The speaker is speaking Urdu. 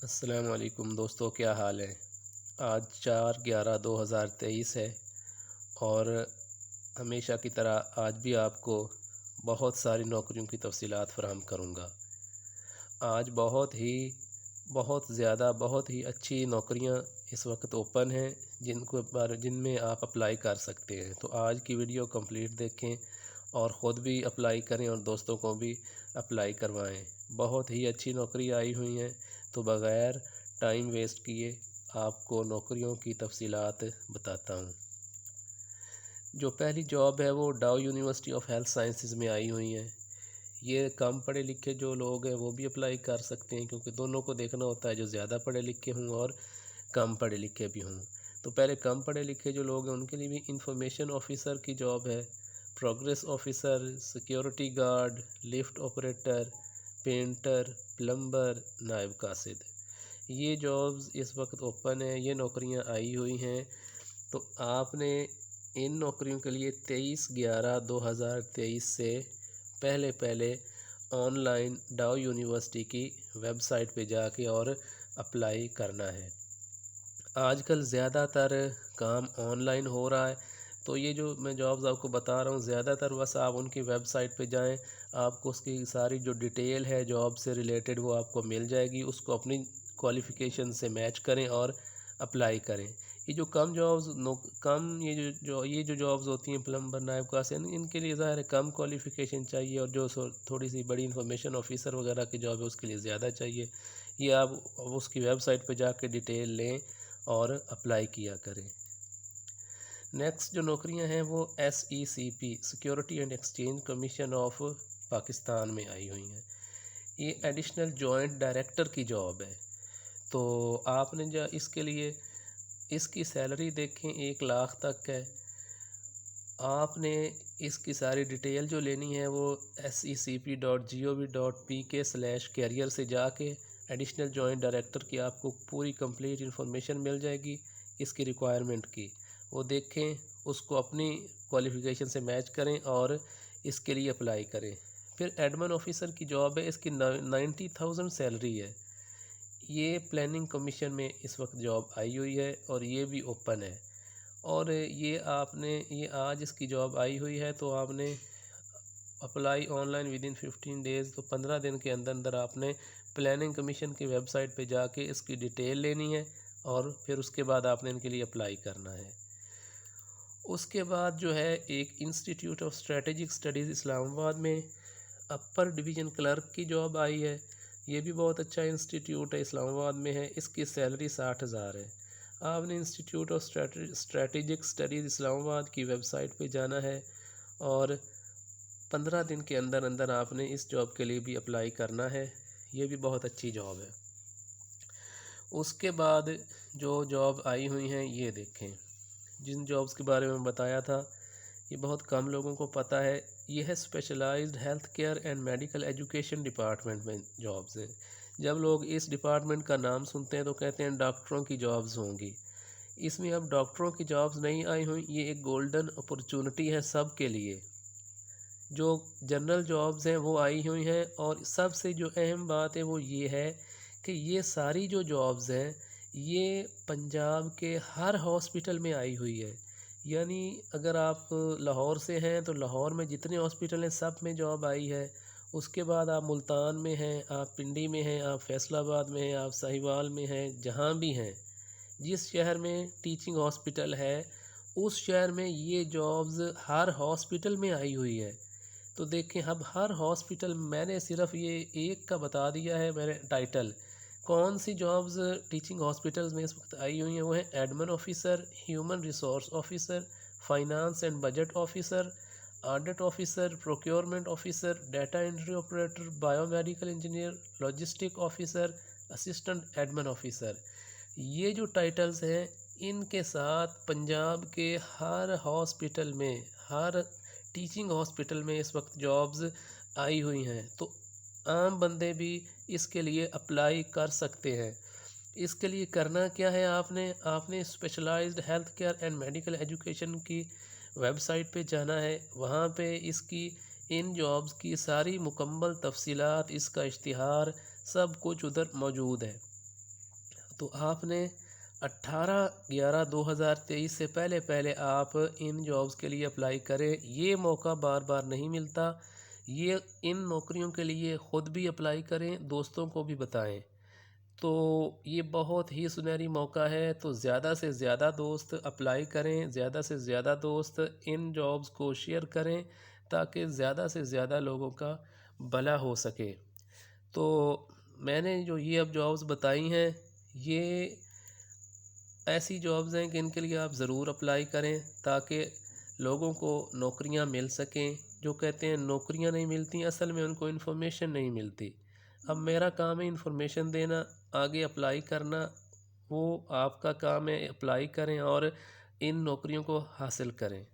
السلام علیکم دوستو، کیا حال ہے؟ آج 4/11/2023 ہے اور ہمیشہ کی طرح آج بھی آپ کو بہت ساری نوکریوں کی تفصیلات فراہم کروں گا۔ آج بہت ہی اچھی نوکریاں اس وقت اوپن ہیں جن میں آپ اپلائی کر سکتے ہیں۔ تو آج کی ویڈیو کمپلیٹ دیکھیں اور خود بھی اپلائی کریں اور دوستوں کو بھی اپلائی کروائیں۔ بہت ہی اچھی نوکری آئی ہوئی ہیں، تو بغیر ٹائم ویسٹ کیے آپ کو نوکریوں کی تفصیلات بتاتا ہوں۔ جو پہلی جاب ہے وہ ڈاؤ یونیورسٹی آف ہیلتھ سائنسز میں آئی ہوئی ہیں۔ یہ کم پڑھے لکھے جو لوگ ہیں وہ بھی اپلائی کر سکتے ہیں، کیونکہ دونوں کو دیکھنا ہوتا ہے، جو زیادہ پڑھے لکھے ہوں اور کم پڑھے لکھے بھی ہوں۔ تو پہلے کم پڑھے لکھے جو لوگ ہیں ان کے لیے بھی انفارمیشن آفیسر کی جاب ہے، progress officer, security guard, lift operator, painter, plumber, نائب قاصد۔ یہ جابز اس وقت اوپن ہیں، یہ نوکریاں آئی ہوئی ہیں۔ تو آپ نے ان نوکریوں کے لیے 23/11/2023 سے پہلے آن لائن ڈاؤ یونیورسٹی کی ویب سائٹ پہ جا کے اور اپلائی کرنا ہے۔ آج کل زیادہ تر کام آن لائن ہو رہا ہے، تو یہ جو میں جابز آپ کو بتا رہا ہوں زیادہ تر بس آپ ان کی ویب سائٹ پہ جائیں، آپ کو اس کی ساری جو ڈیٹیل ہے جاب سے ریلیٹڈ وہ آپ کو مل جائے گی، اس کو اپنی کوالیفیکیشن سے میچ کریں اور اپلائی کریں۔ یہ جو یہ جو جابز ہوتی ہیں پلمبر، نائب قاصد، ان کے لیے ظاہر ہے کم کوالیفیکیشن چاہیے، اور جو تھوڑی سی بڑی انفارمیشن آفیسر وغیرہ کی جاب ہے اس کے لیے زیادہ چاہیے۔ یہ آپ اس کی ویب سائٹ پہ جا کے ڈیٹیل لیں اور اپلائی کیا کریں۔ نیکسٹ جو نوکریاں ہیں وہ SECP security and exchange commission of Pakistan میں آئی ہوئی ہیں۔ یہ ایڈیشنل جوائنٹ ڈائریکٹر کی جاب ہے۔ تو آپ نے اس کے لیے اس کی سیلری دیکھیں 1 لاکھ تک ہے۔ آپ نے اس کی ساری ڈیٹیل جو لینی ہے وہ secp.gov.pk/career سے جا کے ایڈیشنل جوائنٹ ڈائریکٹر کی آپ کو پوری کمپلیٹ انفارمیشن مل جائے گی اس کی ریکوائرمنٹ کی۔ وہ دیکھیں، اس کو اپنی کوالیفیکیشن سے میچ کریں اور اس کے لیے اپلائی کریں۔ پھر ایڈمن آفیسر کی جاب ہے، اس کی 90,000 سیلری ہے۔ یہ پلاننگ کمیشن میں اس وقت جاب آئی ہوئی ہے اور یہ بھی اوپن ہے، اور یہ آج اس کی جاب آئی ہوئی ہے، تو آپ نے apply online within 15 days, تو 15 دن کے اندر آپ نے پلاننگ کمیشن کی ویب سائٹ پہ جا کے اس کی ڈیٹیل لینی ہے اور پھر اس کے بعد آپ نے ان کے لیے اپلائی کرنا ہے۔ اس کے بعد جو ہے ایک انسٹیٹیوٹ آف اسٹریٹجک اسٹڈیز اسلام آباد میں اپر ڈویژن کلرک کی جاب آئی ہے۔ یہ بھی بہت اچھا انسٹیٹیوٹ ہے، اسلام آباد میں ہے۔ اس کی سیلری 60,000 ہے۔ آپ نے انسٹیٹیوٹ آف اسٹریٹجک اسٹڈیز اسلام آباد کی ویب سائٹ پہ جانا ہے اور 15 دن کے اندر آپ نے اس جاب کے لیے بھی اپلائی کرنا ہے۔ یہ بھی بہت اچھی جاب ہے۔ اس کے بعد جو جاب آئی ہوئی ہیں یہ دیکھیں، جن جابز کے بارے میں بتایا تھا یہ بہت کم لوگوں کو پتہ ہے۔ یہ ہے specialised health care and medical education department میں جابز ہیں۔ جب لوگ اس ڈپارٹمنٹ کا نام سنتے ہیں تو کہتے ہیں ڈاکٹروں کی جابز ہوں گی۔ اس میں اب ڈاکٹروں کی جابز نہیں آئی ہوئی، یہ ایک گولڈن اپرچونٹی ہے سب کے لیے۔ جو جنرل جابز ہیں وہ آئی ہوئی ہیں، اور سب سے جو اہم بات ہے وہ یہ ہے کہ یہ ساری جو جابز ہیں یہ پنجاب کے ہر ہاسپٹل میں آئی ہوئی ہے۔ یعنی اگر آپ لاہور سے ہیں تو لاہور میں جتنے ہاسپٹل ہیں سب میں جاب آئی ہے۔ اس کے بعد آپ ملتان میں ہیں، آپ پنڈی میں ہیں، آپ فیصل آباد میں ہیں، آپ ساہیوال میں ہیں، جہاں بھی ہیں، جس شہر میں ٹیچنگ ہاسپٹل ہے اس شہر میں یہ جابز ہر ہاسپٹل میں آئی ہوئی ہے۔ تو دیکھیں اب ہر ہاسپٹل، میں نے صرف یہ ایک کا بتا دیا ہے میں نے ٹائٹل، کون سی جابز ٹیچنگ ہاسپٹلز میں اس وقت آئی ہوئی ہیں وہ ہیں admin officer, human resource officer, finance and budget officer, audit officer, procurement officer, data entry operator, bio medical engineer, logistic officer, assistant admin officer. یہ جو ٹائٹلز ہیں ان کے ساتھ پنجاب کے ہر ہاسپٹل میں، ہر ٹیچنگ ہاسپٹل میں اس وقت جابز آئی ہوئی ہیں، تو عام بندے بھی اس کے لیے اپلائی کر سکتے ہیں۔ اس کے لیے کرنا کیا ہے، آپ نے specialised health care and medical education کی ویب سائٹ پہ جانا ہے، وہاں پہ ان جابز کی ساری مکمل تفصیلات، اس کا اشتہار، سب کچھ ادھر موجود ہے۔ تو آپ نے 18/11/2023 سے پہلے آپ ان جابز کے لیے اپلائی کریں۔ یہ موقع بار بار نہیں ملتا، یہ ان نوکریوں کے لیے خود بھی اپلائی کریں، دوستوں کو بھی بتائیں۔ تو یہ بہت ہی سنہری موقع ہے، تو زیادہ سے زیادہ دوست اپلائی کریں، زیادہ سے زیادہ دوست ان جابز کو شیئر کریں تاکہ زیادہ سے زیادہ لوگوں کا بھلا ہو سکے۔ تو میں نے جو یہ اب جابز بتائی ہیں، یہ ایسی جابز ہیں کہ ان کے لیے آپ ضرور اپلائی کریں تاکہ لوگوں کو نوکریاں مل سکیں۔ جو کہتے ہیں نوکریاں نہیں ملتی، اصل میں ان کو انفارمیشن نہیں ملتی۔ اب میرا کام ہے انفارمیشن دینا، آگے اپلائی کرنا وہ آپ کا کام ہے۔ اپلائی کریں اور ان نوکریوں کو حاصل کریں۔